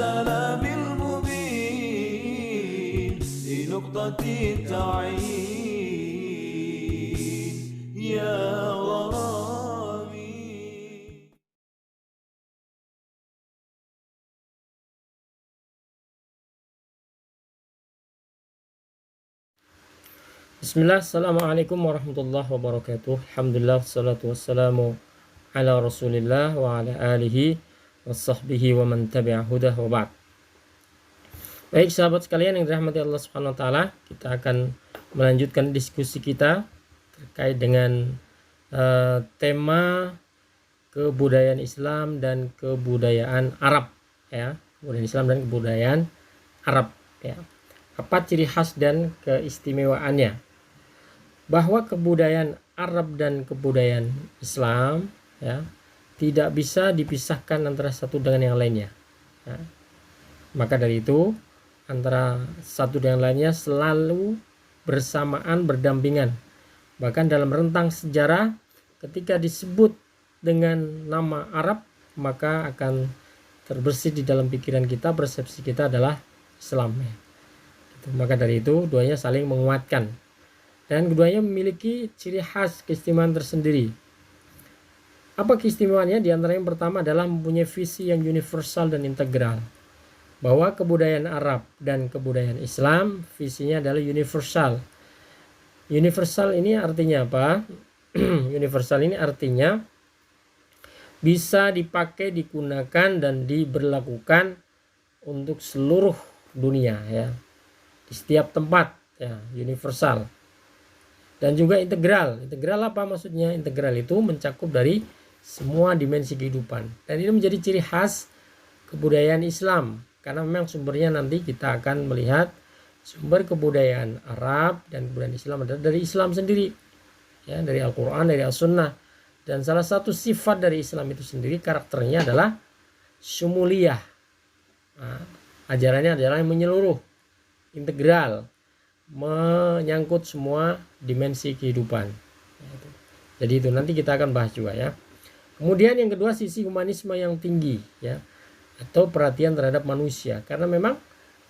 بالسلام المبين لنقطة التعيين يا غرامي. Bismillah, assalamualaikum warahmatullahi wabarakatuh. Alhamdulillah, wassalatu wassalamu ala rasulillah wa ala alihi wa sahbihi wa man tabi'a hudah wa ba'd. Baik sahabat sekalian yang dirahmati Allah subhanahu wa ta'ala, kita akan melanjutkan diskusi kita terkait dengan tema kebudayaan Islam dan kebudayaan Arab, ya. Kebudayaan Islam dan kebudayaan Arab, ya. Apa ciri khas dan keistimewaannya? Bahwa kebudayaan Arab dan kebudayaan Islam, ya, tidak bisa dipisahkan antara satu dengan yang lainnya, ya. Maka dari itu antara satu dengan lainnya selalu bersamaan, berdampingan. Bahkan dalam rentang sejarah ketika disebut dengan nama Arab, maka akan terbersih di dalam pikiran kita, persepsi kita adalah Islam, ya. Maka dari itu duanya saling menguatkan. Dan keduanya memiliki ciri khas keistimewaan tersendiri. Apa keistimewaannya? Di antara yang pertama adalah mempunyai visi yang universal dan integral. Bahwa kebudayaan Arab dan kebudayaan Islam visinya adalah universal. Universal ini artinya apa? Universal ini artinya bisa dipakai, digunakan dan diberlakukan untuk seluruh dunia, ya. Di setiap tempat, ya, universal. Dan juga integral. Integral apa maksudnya? Integral itu mencakup dari semua dimensi kehidupan. Dan ini menjadi ciri khas kebudayaan Islam. Karena memang sumbernya nanti kita akan melihat sumber kebudayaan Arab dan kebudayaan Islam adalah dari Islam sendiri. Ya, dari Al-Quran, dari As-Sunnah. Dan salah satu sifat dari Islam itu sendiri, karakternya adalah syumuliyah. Nah, ajarannya adalah yang menyeluruh, integral, menyangkut semua dimensi kehidupan. Jadi itu nanti kita akan bahas juga, ya. Kemudian yang kedua, sisi humanisme yang tinggi, ya, atau perhatian terhadap manusia. Karena memang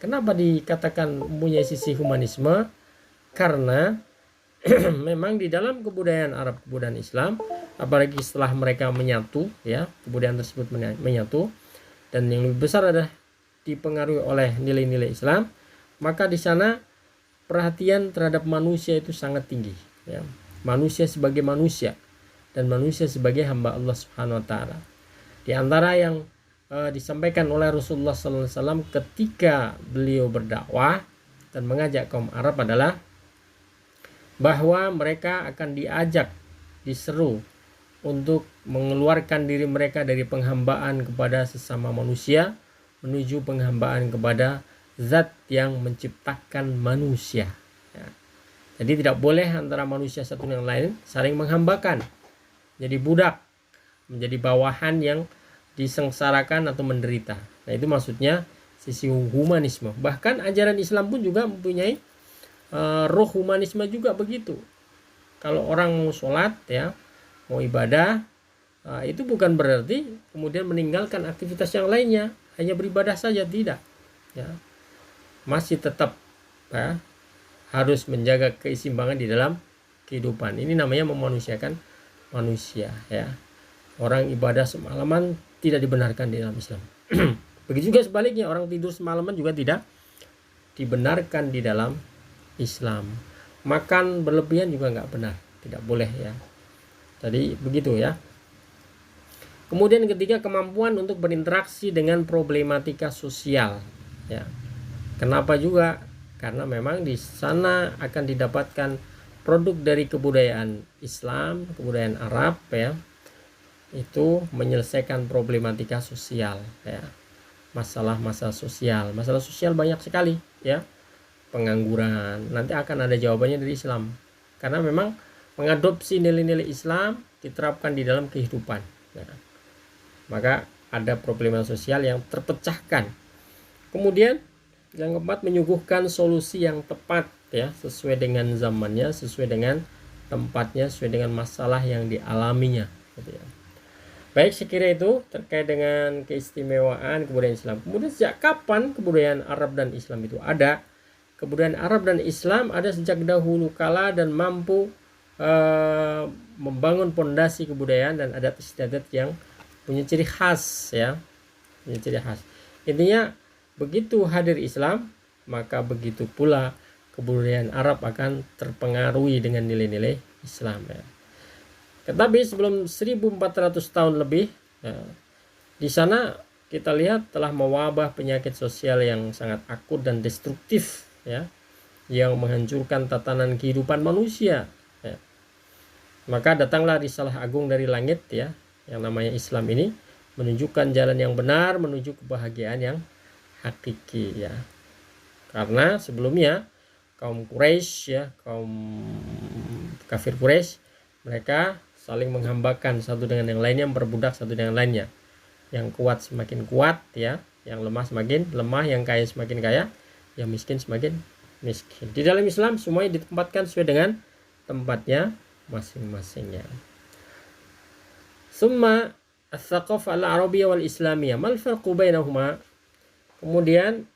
kenapa dikatakan mempunyai sisi humanisme? Karena memang di dalam kebudayaan Arab, kebudayaan Islam, apalagi setelah mereka menyatu, ya, kebudayaan tersebut menyatu, dan yang lebih besar adalah dipengaruhi oleh nilai-nilai Islam, maka di sana perhatian terhadap manusia itu sangat tinggi, ya. Manusia sebagai manusia dan manusia sebagai hamba Allah Subhanahu wa taala. Di antara yang disampaikan oleh Rasulullah SAW ketika beliau berdakwah dan mengajak kaum Arab adalah bahwa mereka akan diajak, diseru untuk mengeluarkan diri mereka dari penghambaan kepada sesama manusia menuju penghambaan kepada Zat yang menciptakan manusia, ya. Jadi tidak boleh antara manusia satu dengan lain saling menghambakan, jadi budak, menjadi bawahan yang disengsarakan atau menderita. Nah, itu maksudnya sisi humanisme. Bahkan ajaran Islam pun juga mempunyai roh humanisme juga begitu. Kalau orang mau sholat, ya, mau ibadah, itu bukan berarti kemudian meninggalkan aktivitas yang lainnya, hanya beribadah saja, tidak, ya. Masih tetap, ya, harus menjaga keseimbangan di dalam kehidupan. Ini namanya memanusiakan manusia, ya. Orang ibadah semalaman tidak dibenarkan di dalam Islam. Begitu juga sebaliknya, orang tidur semalaman juga tidak dibenarkan di dalam Islam. Makan berlebihan juga nggak benar, tidak boleh, ya. Jadi begitu, ya. Kemudian ketiga, kemampuan untuk berinteraksi dengan problematika sosial, ya. Kenapa juga? Karena memang di sana akan didapatkan produk dari kebudayaan Islam, kebudayaan Arab, ya. Itu menyelesaikan problematika sosial, ya. Masalah-masalah sosial banyak sekali, ya. Pengangguran, nanti akan ada jawabannya dari Islam. Karena memang mengadopsi nilai-nilai Islam diterapkan di dalam kehidupan, ya. Maka ada problematika sosial yang terpecahkan. Kemudian yang keempat, menyuguhkan solusi yang tepat, ya, sesuai dengan zamannya, sesuai dengan tempatnya, sesuai dengan masalah yang dialaminya, gitu, ya. Baik, sekira itu terkait dengan keistimewaan kebudayaan Islam. Kemudian sejak kapan kebudayaan Arab dan Islam itu ada? Kebudayaan Arab dan Islam ada sejak dahulu kala dan mampu membangun pondasi kebudayaan dan adat istiadat yang punya ciri khas, ya, punya ciri khas. Intinya begitu hadir Islam, maka begitu pula kebudayaan Arab akan terpengaruhi dengan nilai-nilai Islam, ya. Tetapi sebelum 1400 tahun lebih, ya, di sana kita lihat telah mewabah penyakit sosial yang sangat akut dan destruktif, ya, yang menghancurkan tatanan kehidupan manusia, ya. Maka datanglah risalah agung dari langit, ya, yang namanya Islam ini, menunjukkan jalan yang benar menuju kebahagiaan yang hakiki, ya. Karena sebelumnya kaum Quraisy, ya, kaum kafir Quraisy, mereka saling menghambakan satu dengan yang lainnya, memperbudak satu dengan lainnya. Yang kuat semakin kuat, ya, yang lemah semakin lemah, yang kaya semakin kaya, yang miskin semakin miskin. Di dalam Islam semuanya ditempatkan sesuai dengan tempatnya masing-masingnya. Summa as-saqafah al-arabiyyah wal islamiyah, mal farqu bainahuma? Kemudian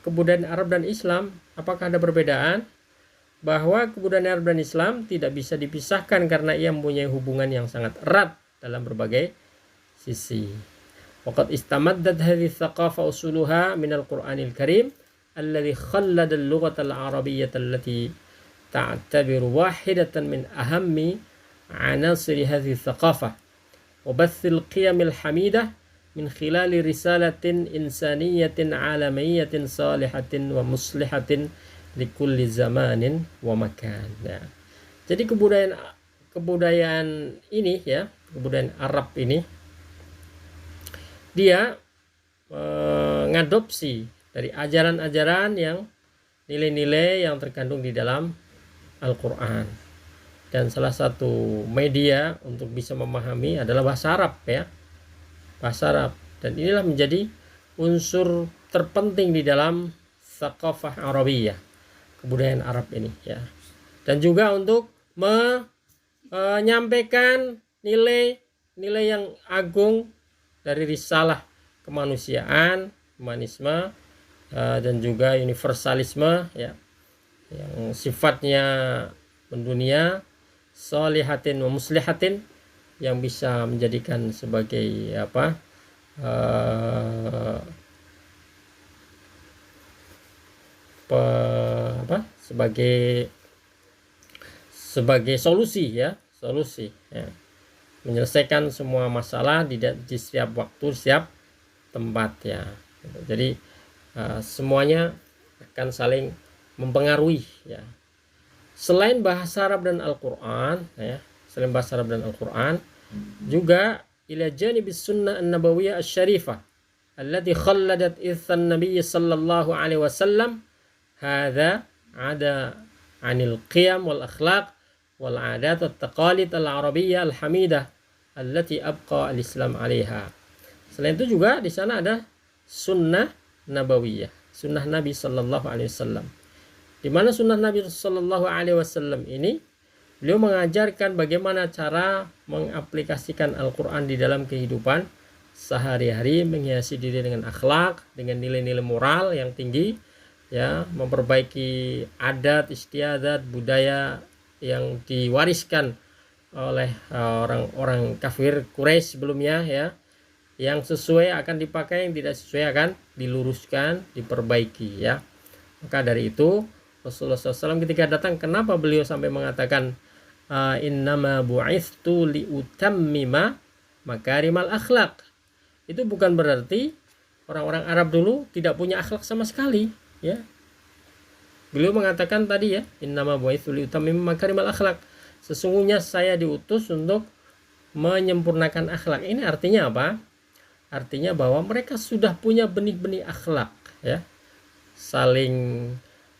kebudayaan Arab dan Islam, apakah ada perbedaan? Bahwa kebudayaan Arab dan Islam tidak bisa dipisahkan karena ia mempunyai hubungan yang sangat erat dalam berbagai sisi. Waqad istamaddat hadhihi thaqafa usuluha min al-Qur'anil Karim alladhi khallada al-lughata al-arabiyyata allati ta'tabiru wahidatan min ahammi anasir hadhihi thaqafah wa bathil qiyamil hamidah min khilali risalatin insaniyatin alamiyatin salihatin wa muslihatin likulli zamanin wa makan. Nah, jadi kebudayaan ini, ya, kebudayaan Arab ini, dia mengadopsi dari ajaran-ajaran yang nilai-nilai yang terkandung di dalam Al-Quran. Dan salah satu media untuk bisa memahami adalah bahasa Arab, ya, bahasa Arab. Dan inilah menjadi unsur terpenting di dalam Thaqafah Arabiyah, kebudayaan Arab ini, ya. Dan juga untuk menyampaikan nilai-nilai yang agung dari risalah kemanusiaan, humanisme, dan juga universalisme, ya, yang sifatnya mendunia, solihatin wa muslihatin, yang bisa menjadikan sebagai sebagai solusi, ya, solusi, ya, menyelesaikan semua masalah di setiap waktu, setiap tempat, ya. Jadi semuanya akan saling mempengaruhi, ya. Selain bahasa Arab dan Al-Quran, ya, selain bahasa Arab dan Al-Quran, juga ila janibis sunnah an-nabawiyah asy-syarifah allati khalladat ithan nabiy sallallahu alaihi wasallam hadza ada anil qiyam wal akhlaq wal adat wat taqalid al-arabiyyah al-hamidah allati abqa al-islam 'alaiha. Selain itu juga di sana ada sunnah nabawiyah, sunnah Nabi sallallahu alaihi wasallam. Di mana sunnah Nabi sallallahu alaihi wasallam ini, beliau mengajarkan bagaimana cara mengaplikasikan Al-Quran di dalam kehidupan sehari-hari, menghiasi diri dengan akhlak, dengan nilai-nilai moral yang tinggi, ya, memperbaiki adat istiadat budaya yang diwariskan oleh orang-orang kafir Quraisy sebelumnya, ya, yang sesuai akan dipakai, yang tidak sesuai akan diluruskan, diperbaiki, ya. Maka dari itu Rasulullah SAW ketika datang, kenapa beliau sampai mengatakan innama bu'ithtu liutammima makarimal akhlak? Itu bukan berarti orang-orang Arab dulu tidak punya akhlak sama sekali, ya. Beliau mengatakan tadi, ya, innama bu'ithtu liutammima makarimal akhlak. Sesungguhnya saya diutus untuk menyempurnakan akhlak. Ini artinya apa? Artinya bahwa mereka sudah punya benih-benih akhlak, ya. Saling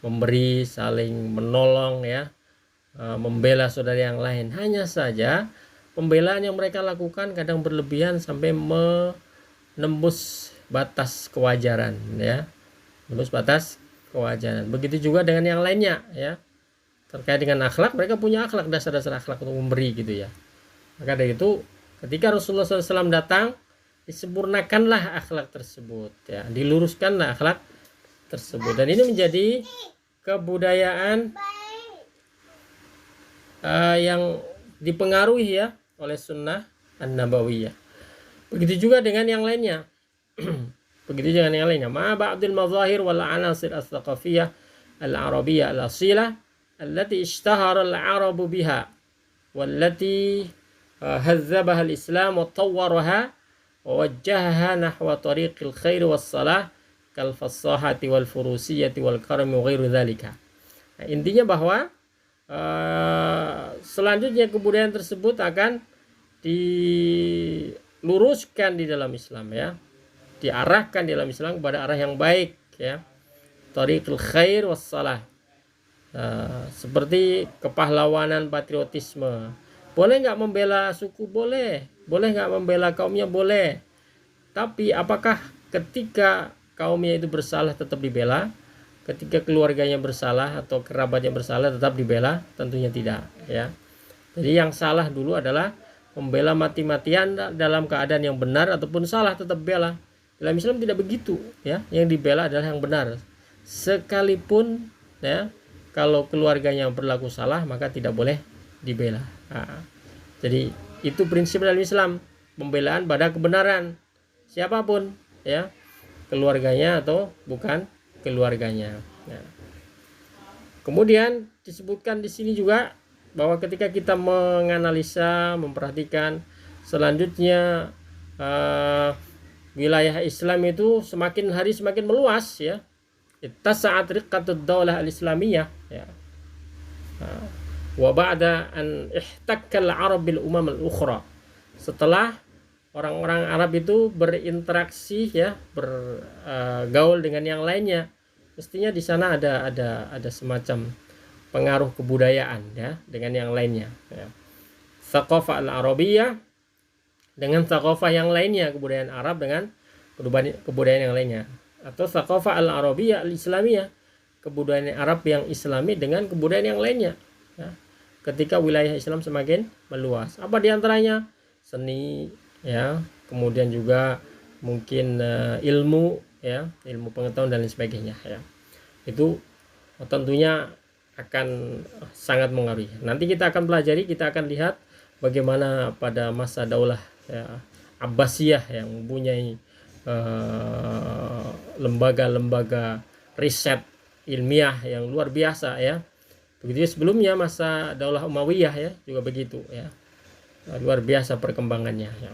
memberi, saling menolong, ya, membela saudara yang lain. Hanya saja pembelaan yang mereka lakukan kadang berlebihan sampai menembus batas kewajaran, ya, menembus batas kewajaran. Begitu juga dengan yang lainnya, ya, terkait dengan akhlak, mereka punya akhlak, dasar-dasar akhlak untuk memberi, gitu, ya. Maka dari itu Ketika Rasulullah SAW datang, disempurnakanlah akhlak tersebut, ya, diluruskanlah akhlak tersebut. Dan ini menjadi kebudayaan yang dipengaruhi ya oleh sunnah an-nabawiyah. Begitu juga dengan yang lainnya. Begitu dengan yang lainnya. Ma ba'dil mazahir wal anasir as-thaqafiyah al-arabiyyah al-asilah allati ishtahara al-arabu biha wallati hazzabaha al-islam wa tawwaraha wa wajjahaha nahwa tariqil khair was salah kal fassahati wal furusiyyati wal karami wa ghairu dzalika. Nah, intinya bahwa selanjutnya kebudayaan tersebut akan diluruskan di dalam Islam, ya, diarahkan di dalam Islam kepada arah yang baik, ya, tariqul khair was salah, seperti kepahlawanan, patriotisme. Boleh nggak membela suku? Boleh nggak membela kaumnya? Boleh. Tapi apakah ketika kaumnya itu bersalah tetap dibela? Ketika keluarganya bersalah atau kerabatnya bersalah tetap dibela? Tentunya tidak, ya. Jadi yang salah dulu adalah membela mati-matian dalam keadaan yang benar ataupun salah tetap bela. Dalam Islam tidak begitu, ya. Yang dibela adalah yang benar. Sekalipun, ya, kalau keluarganya berlaku salah maka tidak boleh dibela. Nah, jadi itu prinsip dalam Islam, pembelaan pada kebenaran siapapun, ya, keluarganya atau bukan keluarganya. Nah, kemudian disebutkan di sini juga bahwa ketika kita menganalisa, memperhatikan selanjutnya wilayah Islam itu semakin hari semakin meluas, ya. Ittasa'at riqqatud daulah al-islamiyah, ya. Wa ba'da an ihtakkal Arab bil umam al-ukhra. Setelah orang-orang Arab itu berinteraksi, ya, bergaul dengan yang lainnya, mestinya di sana ada semacam pengaruh kebudayaan, ya, dengan yang lainnya, ya. Thaqafah al-arabiyyah dengan thaqafah yang lainnya, kebudayaan Arab dengan kebudayaan yang lainnya, atau thaqafah al-arabiyyah al-islamiyah, kebudayaan Arab yang islami dengan kebudayaan yang lainnya, ya. Ketika wilayah Islam semakin meluas, apa diantaranya? Seni, ya, kemudian juga mungkin ilmu, ya, ilmu pengetahuan dan lain sebagainya, ya. Itu tentunya akan sangat mengaruhi. Nanti kita akan pelajari, kita akan lihat bagaimana pada masa daulah, ya, Abbasiyah yang mempunyai lembaga-lembaga riset ilmiah yang luar biasa, ya. Begitu sebelumnya masa daulah Umayyah, ya, juga begitu, ya, luar biasa perkembangannya, ya.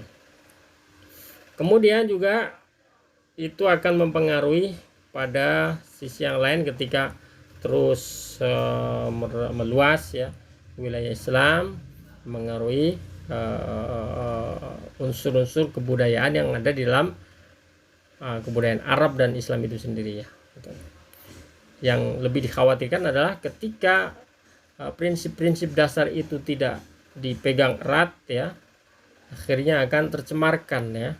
Kemudian juga itu akan mempengaruhi pada sisi yang lain ketika terus meluas, ya, wilayah Islam, mengaruhi unsur-unsur kebudayaan yang ada di dalam kebudayaan Arab dan Islam itu sendiri, ya. Yang lebih dikhawatirkan adalah ketika prinsip-prinsip dasar itu tidak dipegang erat, ya, akhirnya akan tercemarkan, ya,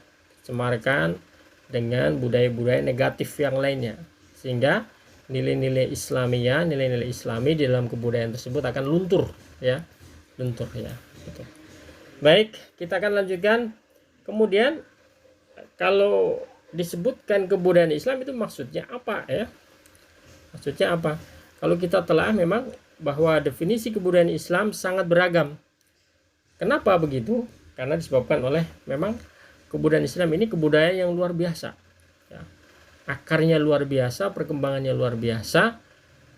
tercemarkan dengan budaya-budaya negatif yang lainnya, sehingga nilai-nilai Islamiyah, nilai-nilai Islami di dalam kebudayaan tersebut akan luntur, ya, luntur, ya. Betul. Baik, kita akan lanjutkan. Kemudian kalau disebutkan kebudayaan Islam itu maksudnya apa, ya? Maksudnya apa? Kalau kita telah memang bahwa definisi kebudayaan Islam sangat beragam. Kenapa begitu? Karena disebabkan oleh memang kebudayaan Islam ini kebudayaan yang luar biasa, ya. Akarnya luar biasa, perkembangannya luar biasa,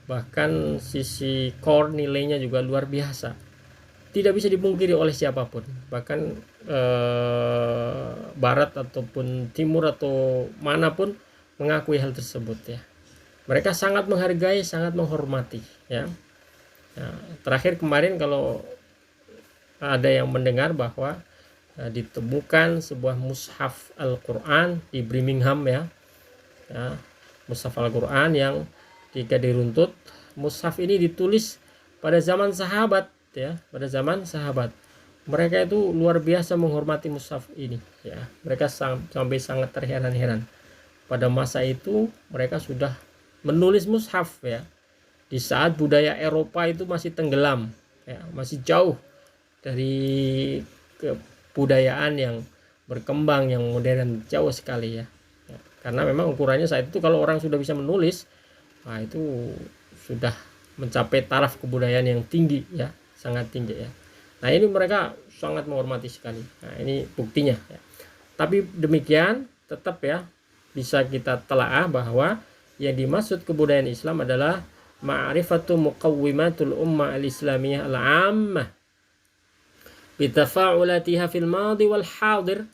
bahkan sisi core nilainya juga luar biasa. Tidak bisa dipungkiri oleh siapapun, bahkan Barat ataupun Timur atau manapun mengakui hal tersebut, ya. Mereka sangat menghargai, sangat menghormati, ya. Nah, terakhir kemarin kalau ada yang mendengar bahwa ditemukan sebuah mushaf Al-Quran di Birmingham, ya, mushaf Al-Quran yang jika diruntut, mushaf ini ditulis pada zaman sahabat, ya, pada zaman sahabat. Mereka itu luar biasa menghormati mushaf ini, ya. Mereka sampai sangat terheran-heran. Pada masa itu mereka sudah menulis mushaf, ya, di saat budaya Eropa itu masih tenggelam, ya, masih jauh dari kebudayaan yang berkembang, yang modern jauh sekali ya. Karena memang ukurannya saat itu kalau orang sudah bisa menulis, nah itu sudah mencapai taraf kebudayaan yang tinggi ya, sangat tinggi ya. Nah ini mereka sangat menghormati sekali. Nah ini buktinya ya. Tapi demikian tetap ya bisa kita telaah bahwa yang dimaksud kebudayaan Islam adalah ma'rifatu muqawwimatul ummah al-islamiyah al-ammah bitafa'ulatiha fil madi wal hadir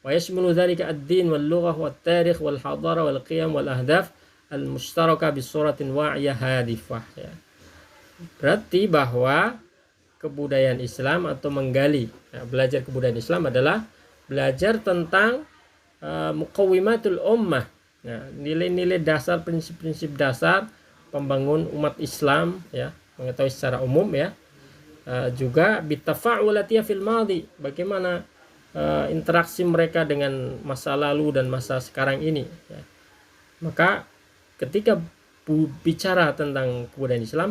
wa yashmulu dhalika ad-din wal lughah wal tarikh wal hadara wal qiyam wal ahdaf al-mushtaraka bisuratin wa'iyah hadifah ya. Berarti bahwa kebudayaan Islam atau menggali ya, belajar kebudayaan Islam adalah belajar tentang muqawwimatul ummah. Nah, nilai-nilai dasar, prinsip-prinsip dasar pembangun umat Islam ya, mengetahui secara umum ya. Juga bitafa'ulatiha fil madi, bagaimana interaksi mereka dengan masa lalu dan masa sekarang ini ya. Maka ketika bicara tentang kebudayaan Islam,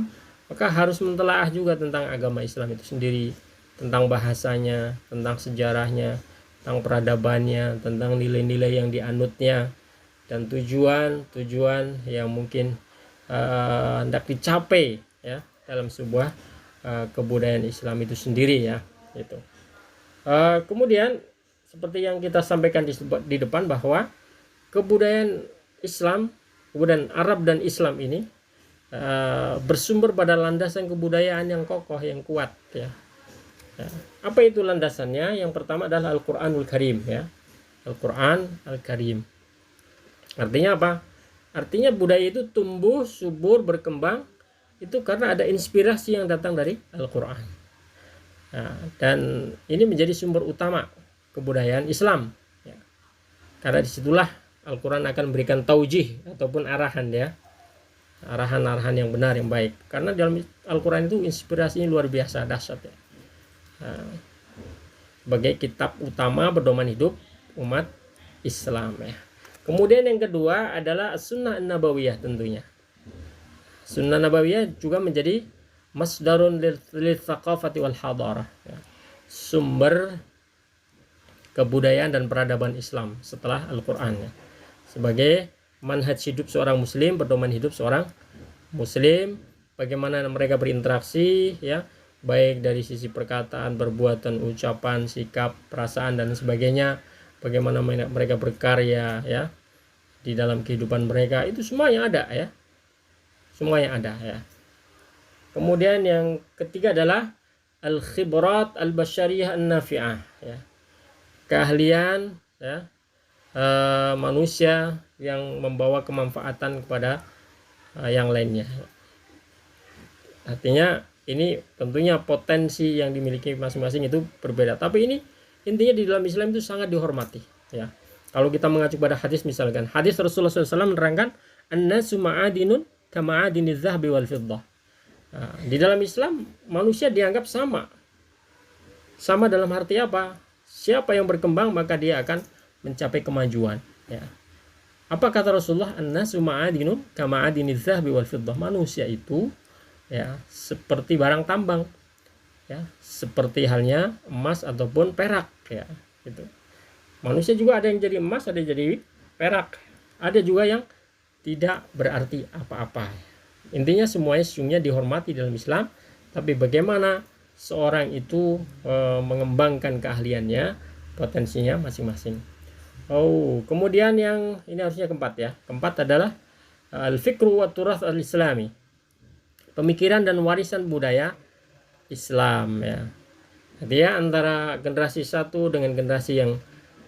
maka harus mentelaah juga tentang agama Islam itu sendiri, tentang bahasanya, tentang sejarahnya, tentang peradabannya, tentang nilai-nilai yang dianutnya, dan tujuan yang mungkin hendak dicapai ya dalam sebuah kebudayaan Islam itu sendiri ya itu. Kemudian seperti yang kita sampaikan di depan bahwa kebudayaan Islam, kebudayaan Arab dan Islam ini bersumber pada landasan kebudayaan yang kokoh, yang kuat ya. Apa itu landasannya? Yang pertama adalah Al-Qur'anul Karim ya. Al-Qur'an Al-Karim. Artinya apa? Artinya budaya itu tumbuh, subur, berkembang itu karena ada inspirasi yang datang dari Al-Qur'an. Nah, dan ini menjadi sumber utama kebudayaan Islam ya. Karena disitulah Al-Quran akan memberikan taujih ataupun arahan ya, arahan-arahan yang benar, yang baik. Karena dalam Al-Quran itu inspirasinya luar biasa, dahsyat ya. Nah, sebagai kitab utama pedoman hidup umat Islam ya. Kemudian yang kedua adalah Sunnah Nabawiyah tentunya. Sunnah Nabawiyah juga menjadi masdarun lil thaqafati wal hadarah ya. Sumber kebudayaan dan peradaban Islam setelah Al-Quran ya. Sebagai manhaj hidup seorang muslim, pedoman hidup seorang muslim, bagaimana mereka berinteraksi ya, baik dari sisi perkataan, perbuatan, ucapan, sikap, perasaan dan sebagainya, bagaimana mereka berkarya ya di dalam kehidupan mereka, itu semua yang ada ya. Semua yang ada ya. Kemudian yang ketiga adalah al-khibrat al-basyariyah an-nafi'ah ya. Keahlian ya, manusia yang membawa kemanfaatan kepada yang lainnya. Artinya ini tentunya potensi yang dimiliki masing-masing itu berbeda. Tapi ini intinya di dalam Islam itu sangat dihormati ya. Kalau kita mengacu pada hadis, misalkan hadis Rasulullah SAW menerangkan an-nasu ma'adinun kama'adiniz zahabi wal fiddah. Nah, di dalam Islam manusia dianggap sama. Sama dalam arti apa? Siapa yang berkembang maka dia akan mencapai kemajuan ya. Apa kata Rasulullah? An-nasu ma'adinun kama'adiniz zahabi wal fiddah. Manusia itu ya seperti barang tambang ya, seperti halnya emas ataupun perak ya gitu. Manusia juga ada yang jadi emas, ada yang jadi perak, ada juga yang tidak berarti apa-apa. Intinya semuanya sesungguhnya dihormati dalam Islam, tapi bagaimana seorang itu mengembangkan keahliannya, potensinya masing-masing. Kemudian yang ini harusnya keempat ya. Keempat adalah al-fikru wa turath al-islami. Pemikiran dan warisan budaya Islam ya. Jadi ya antara generasi satu dengan generasi yang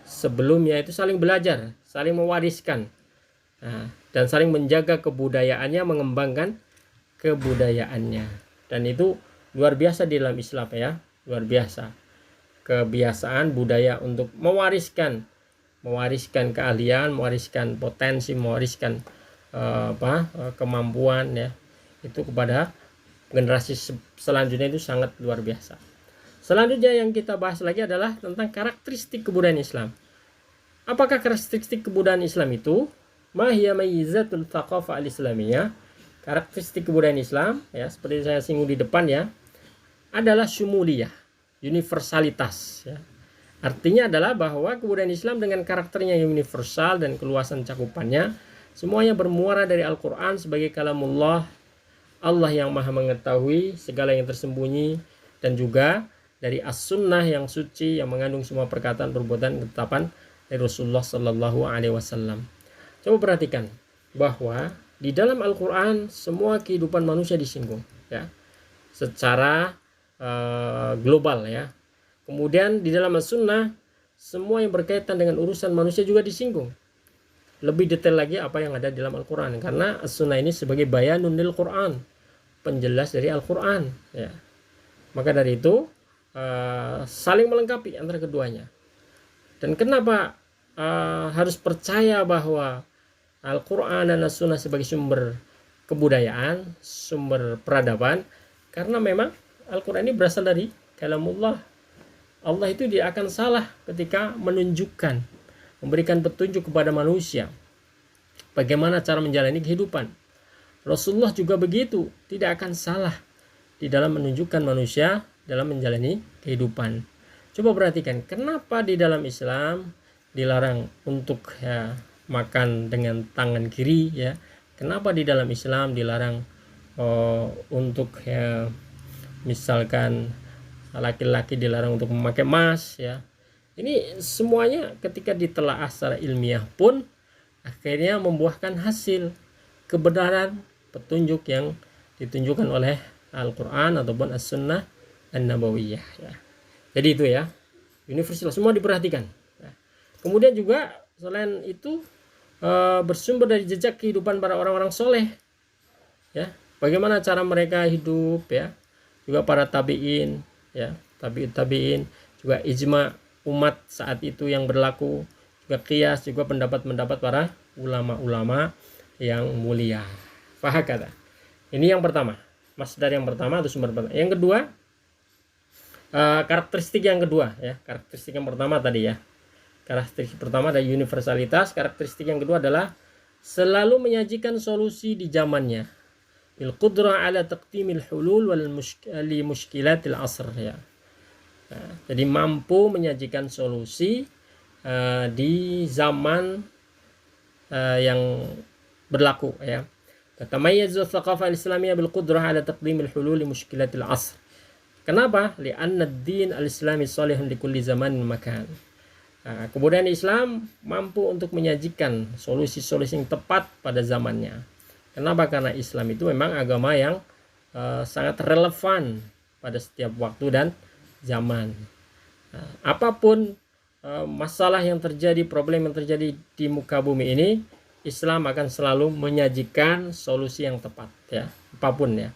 sebelumnya itu saling belajar, saling mewariskan. Nah, dan saling menjaga kebudayaannya, mengembangkan kebudayaannya. Dan itu luar biasa di dalam Islam ya, luar biasa. Kebiasaan budaya untuk mewariskan keahlian, mewariskan potensi, mewariskan kemampuan ya, itu kepada generasi selanjutnya itu sangat luar biasa. Selanjutnya yang kita bahas lagi adalah tentang karakteristik kebudayaan Islam. Apakah karakteristik kebudayaan Islam itu? Ma hiya mayyizatul thaqafah al-islamiyah. Karakteristik kebudayaan Islam ya, seperti saya singgung di depan ya, adalah syumuliyah, universalitas ya. Artinya adalah bahwa kebudayaan Islam dengan karakternya yang universal dan keluasan cakupannya, semuanya bermuara dari Al-Quran sebagai kalamullah, Allah yang maha mengetahui segala yang tersembunyi, dan juga dari As-Sunnah yang suci yang mengandung semua perkataan, perbuatan, ketetapan dari Rasulullah Sallallahu Alaihi Wasallam. Coba perhatikan bahwa di dalam Al-Quran semua kehidupan manusia disinggung, ya, secara global, ya. Kemudian di dalam As-Sunnah semua yang berkaitan dengan urusan manusia juga disinggung. Lebih detail lagi apa yang ada di dalam Al-Quran, karena As-Sunnah ini sebagai bayanun lil Quran, penjelas dari Al-Quran, ya. Maka dari itu saling melengkapi antara keduanya. Dan kenapa harus percaya bahwa Al-Quran dan As-Sunnah sebagai sumber kebudayaan, sumber peradaban? Karena memang Al-Quran ini berasal dari kalamullah. Allah itu dia akan salah ketika menunjukkan, memberikan petunjuk kepada manusia bagaimana cara menjalani kehidupan. Rasulullah juga begitu, tidak akan salah di dalam menunjukkan manusia dalam menjalani kehidupan. Coba perhatikan, kenapa di dalam Islam dilarang untuk makan dengan tangan kiri, ya? Kenapa di dalam Islam dilarang untuk misalkan laki-laki dilarang untuk memakai emas, ya? Ini semuanya ketika ditelaah secara ilmiah pun akhirnya membuahkan hasil kebenaran petunjuk yang ditunjukkan oleh Al-Quran ataupun As-Sunnah An-Nabawiyah, ya. Jadi itu, ya, universal, semua diperhatikan. Kemudian juga selain itu bersumber dari jejak kehidupan para orang-orang soleh, ya, bagaimana cara mereka hidup, ya, juga para tabiin, ya, tabiin, juga ijma umat saat itu yang berlaku, juga qiyas, juga pendapat-pendapat para ulama-ulama yang mulia. Fahakata. Ini yang pertama, masdar yang pertama atau sumber pertama. Yang kedua, karakteristik yang kedua, ya. Karakteristik yang pertama tadi, ya. Karakteristik pertama ada universalitas. Karakteristik yang kedua adalah selalu menyajikan solusi di zamannya. Bil qudrah ala taqdimil hulul wal mushkilatil asr, ya. Nah, jadi mampu menyajikan solusi di zaman yang berlaku, ya. Tatamayyazu thaqafah al-islamiyah bil qudrah ala taqdimil hulul li mushkilatil asr. Kenapa? Li'anna ad-din al-islami salihun li kulli zamanin makan. Nah, kebudayaan Islam mampu untuk menyajikan solusi-solusi yang tepat pada zamannya. Kenapa? Karena Islam itu memang agama yang sangat relevan pada setiap waktu dan zaman. Nah, apapun masalah yang terjadi, problem yang terjadi di muka bumi ini, Islam akan selalu menyajikan solusi yang tepat, ya, apapun, ya.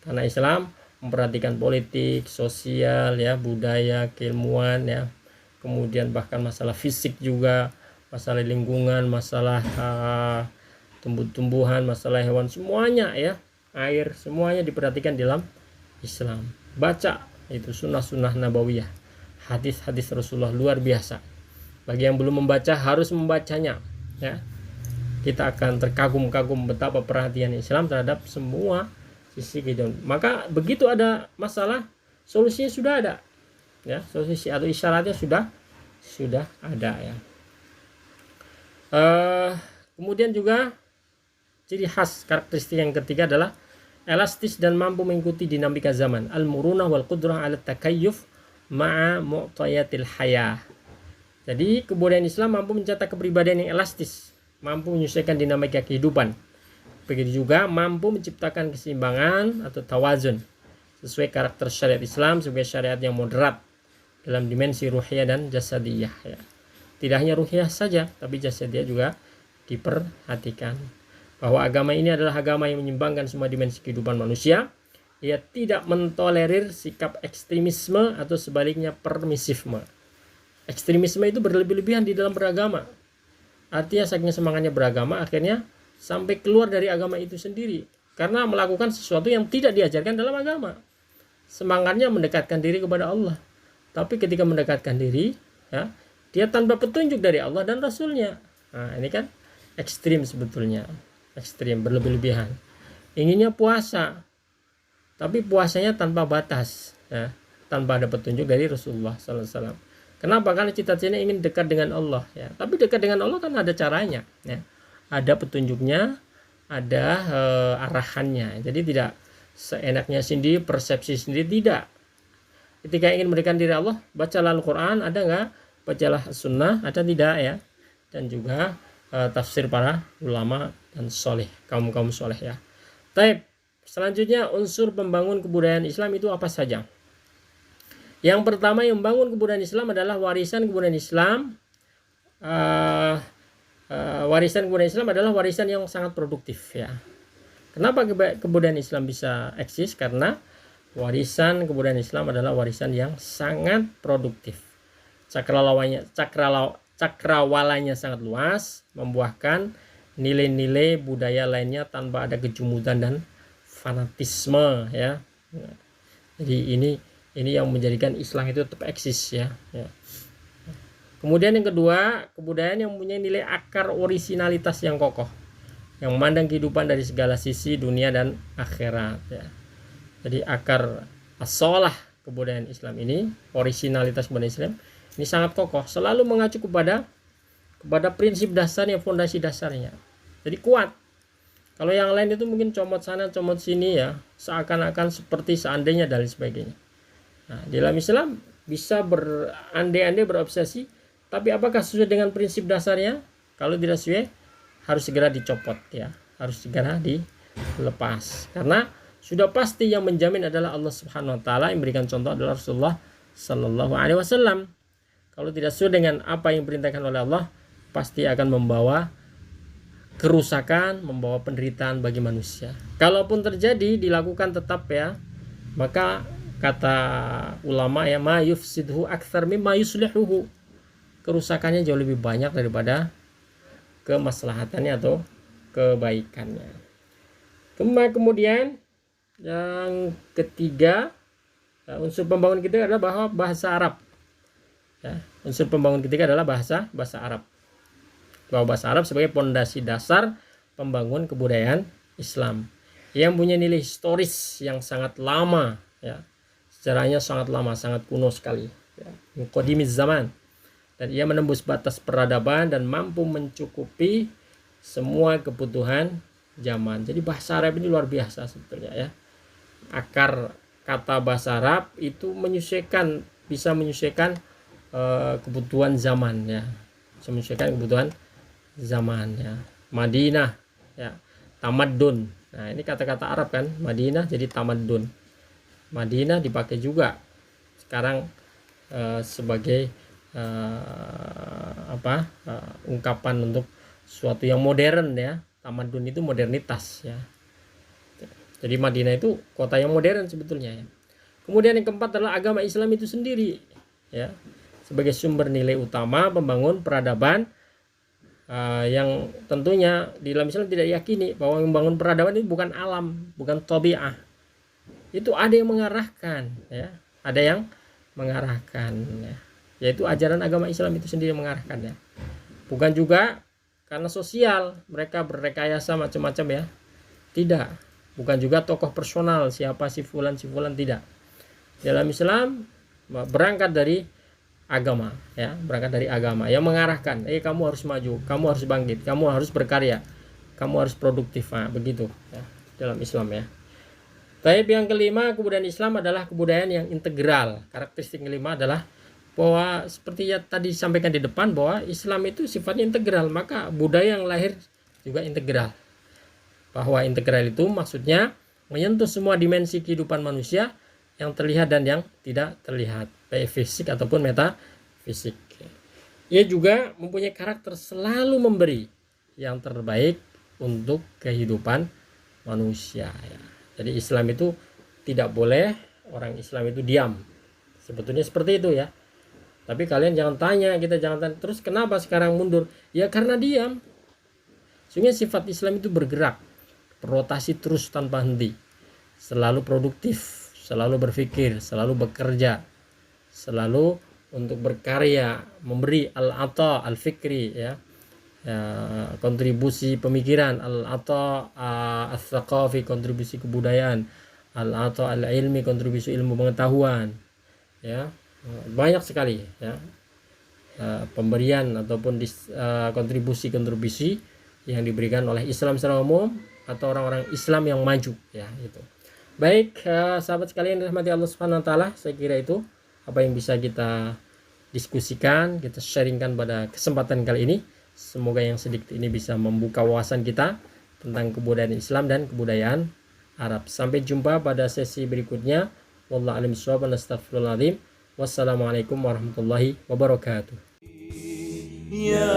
Karena Islam memperhatikan politik, sosial, ya, budaya, keilmuan, ya. Kemudian bahkan masalah fisik juga, masalah lingkungan, masalah tumbuh-tumbuhan, masalah hewan, semuanya, ya, air, semuanya diperhatikan dalam Islam. Baca itu sunnah-sunnah nabawiyah, hadis-hadis Rasulullah, luar biasa. Bagi yang belum membaca harus membacanya, ya. Kita akan terkagum-kagum betapa perhatian Islam terhadap semua sisi kehidupan. Maka begitu ada masalah, solusinya sudah ada, ya, solusi atau isyaratnya sudah ada, ya. Kemudian juga ciri khas karakteristik yang ketiga adalah elastis dan mampu mengikuti dinamika zaman. Al-murunah wal qudrah ala takayyuf ma'a mu'tayatil hayah. Jadi kebudayaan Islam mampu mencetak kepribadian yang elastis, mampu menyesuaikan dinamika kehidupan. Begitu juga mampu menciptakan keseimbangan atau tawazun sesuai karakter syariat Islam sebagai syariat yang moderat dalam dimensi ruhiyah dan jasadiyah, ya. Tidak hanya ruhiyah saja, tapi jasadiyah juga diperhatikan. Bahwa agama ini adalah agama yang menyimbangkan semua dimensi kehidupan manusia. Ia tidak mentolerir sikap ekstremisme atau sebaliknya permisifme. Ekstremisme itu berlebih-lebihan di dalam beragama. Artinya saking semangatnya beragama, akhirnya sampai keluar dari agama itu sendiri. Karena melakukan sesuatu yang tidak diajarkan dalam agama. Semangatnya mendekatkan diri kepada Allah. Tapi ketika mendekatkan diri, ya, dia tanpa petunjuk dari Allah dan Rasulnya. Nah, ini kan ekstrim sebetulnya. Ekstrim, berlebih-lebihan. Inginnya puasa, tapi puasanya tanpa batas, ya, tanpa ada petunjuk dari Rasulullah SAW. Kenapa? Karena cita-citanya ingin dekat dengan Allah ya. Tapi dekat dengan Allah kan ada caranya ya. Ada petunjuknya, ada arahannya. Jadi tidak seenaknya sendiri, persepsi sendiri, tidak. Ketika ingin memberikan diri Allah, bacalah Al-Quran, ada nggak? Bacalah Sunnah, ada tidak ya? Dan juga tafsir para ulama dan soleh, kaum soleh ya. Taib. Selanjutnya unsur pembangun kebudayaan Islam itu apa saja? Yang pertama yang membangun kebudayaan Islam adalah warisan kebudayaan Islam. Warisan kebudayaan Islam adalah warisan yang sangat produktif ya. Kenapa kebudayaan Islam bisa eksis? Karena warisan kebudayaan Islam adalah warisan yang sangat produktif. Cakrawalanya sangat luas, membuahkan nilai-nilai budaya lainnya tanpa ada kejumudan dan fanatisme ya. Jadi ini yang menjadikan Islam itu tetap eksis ya. Kemudian yang kedua, kebudayaan yang mempunyai nilai akar orisinalitas yang kokoh, yang memandang kehidupan dari segala sisi dunia dan akhirat ya. Jadi akar asolah kebudayaan Islam ini, orisinalitas kebudayaan Islam ini sangat kokoh, selalu mengacu kepada prinsip dasarnya, fondasi dasarnya. Jadi kuat. Kalau yang lain itu mungkin comot sana, comot sini ya, seakan-akan seperti seandainya dan sebagainya. Nah, di dalam Islam bisa berandai-andai, berobsesi, tapi apakah sesuai dengan prinsip dasarnya? Kalau tidak sesuai, harus segera dicopot ya, harus segera dilepas. Karena sudah pasti yang menjamin adalah Allah Subhanahu wa taala, yang memberikan contoh adalah Rasulullah sallallahu alaihi wasallam. Kalau tidak sesuai dengan apa yang diperintahkan oleh Allah, pasti akan membawa kerusakan, membawa penderitaan bagi manusia. Kalaupun terjadi dilakukan tetap ya, maka kata ulama ya, ma yufsidhu aktsar mimma yuslihuhu. Kerusakannya jauh lebih banyak daripada kemaslahatannya atau kebaikannya. Kemudian yang ketiga, unsur pembangun kita adalah bahwa bahasa Arab. Ya, unsur pembangun ketiga adalah bahasa Arab. Bahwa bahasa Arab sebagai pondasi dasar pembangun kebudayaan Islam yang punya nilai historis yang sangat lama ya. Sejarahnya sangat lama, sangat kuno sekali ya. Qadimiz zaman. Dan ia menembus batas peradaban dan mampu mencukupi semua kebutuhan zaman. Jadi bahasa Arab ini luar biasa sebetulnya ya. Akar kata bahasa Arab itu bisa menyesuaikan kebutuhan zaman ya. Bisa menyesuaikan kebutuhan zaman ya. Madinah ya, tamadun. Nah, ini kata-kata Arab kan, Madinah jadi tamadun. Madinah dipakai juga sekarang sebagai ungkapan untuk suatu yang modern ya. Tamadun itu modernitas ya. Jadi Madinah itu kota yang modern sebetulnya ya. Kemudian yang keempat adalah agama Islam itu sendiri ya, sebagai sumber nilai utama pembangun peradaban yang tentunya di dalam Islam tidak yakini bahwa membangun peradaban itu bukan alam, bukan tabi'ah. Itu ada yang mengarahkan ya, ada yang mengarahkan ya. Yaitu ajaran agama Islam itu sendiri mengarahkan ya. Bukan juga karena sosial mereka berrekayasa macam-macam ya. Tidak. Bukan juga tokoh personal siapa si fulan tidak. Dalam Islam berangkat dari agama ya, berangkat dari agama yang mengarahkan, kamu harus maju, kamu harus bangkit, kamu harus berkarya, kamu harus produktif. Nah, begitu ya dalam Islam ya. Tapi yang kelima, kebudayaan Islam adalah kebudayaan yang integral. Karakteristik kelima adalah bahwa seperti yang tadi disampaikan di depan, bahwa Islam itu sifatnya integral, maka budaya yang lahir juga integral. Bahwa integral itu maksudnya menyentuh semua dimensi kehidupan manusia yang terlihat dan yang tidak terlihat, baik fisik ataupun metafisik. Ia juga mempunyai karakter selalu memberi yang terbaik untuk kehidupan manusia ya. Jadi Islam itu tidak boleh orang Islam itu diam. Sebetulnya seperti itu ya. Tapi kalian jangan tanya, kita jangan tanya, terus kenapa sekarang mundur? Ya karena diam. Sehingga sifat Islam itu bergerak, berotasi terus tanpa henti. Selalu produktif, selalu berpikir, selalu bekerja, selalu untuk berkarya, memberi al-ata, al-fikri ya. Kontribusi pemikiran, al-ata al-thaqafi, kontribusi kebudayaan, al-ata al-ilmi, kontribusi ilmu pengetahuan ya, banyak sekali ya. pemberian ataupun kontribusi-kontribusi yang diberikan oleh Islam secara umum atau orang-orang Islam yang maju ya itu. Baik, sahabat sekalian dirahmati Allah Subhanahu wa taala, saya kira itu apa yang bisa kita diskusikan, kita sharingkan pada kesempatan kali ini. Semoga yang sedikit ini bisa membuka wawasan kita tentang kebudayaan Islam dan kebudayaan Arab. Sampai jumpa pada sesi berikutnya. Wallahu a'lam bishawab. Wassalamualaikum warahmatullahi wabarakatuh. Ya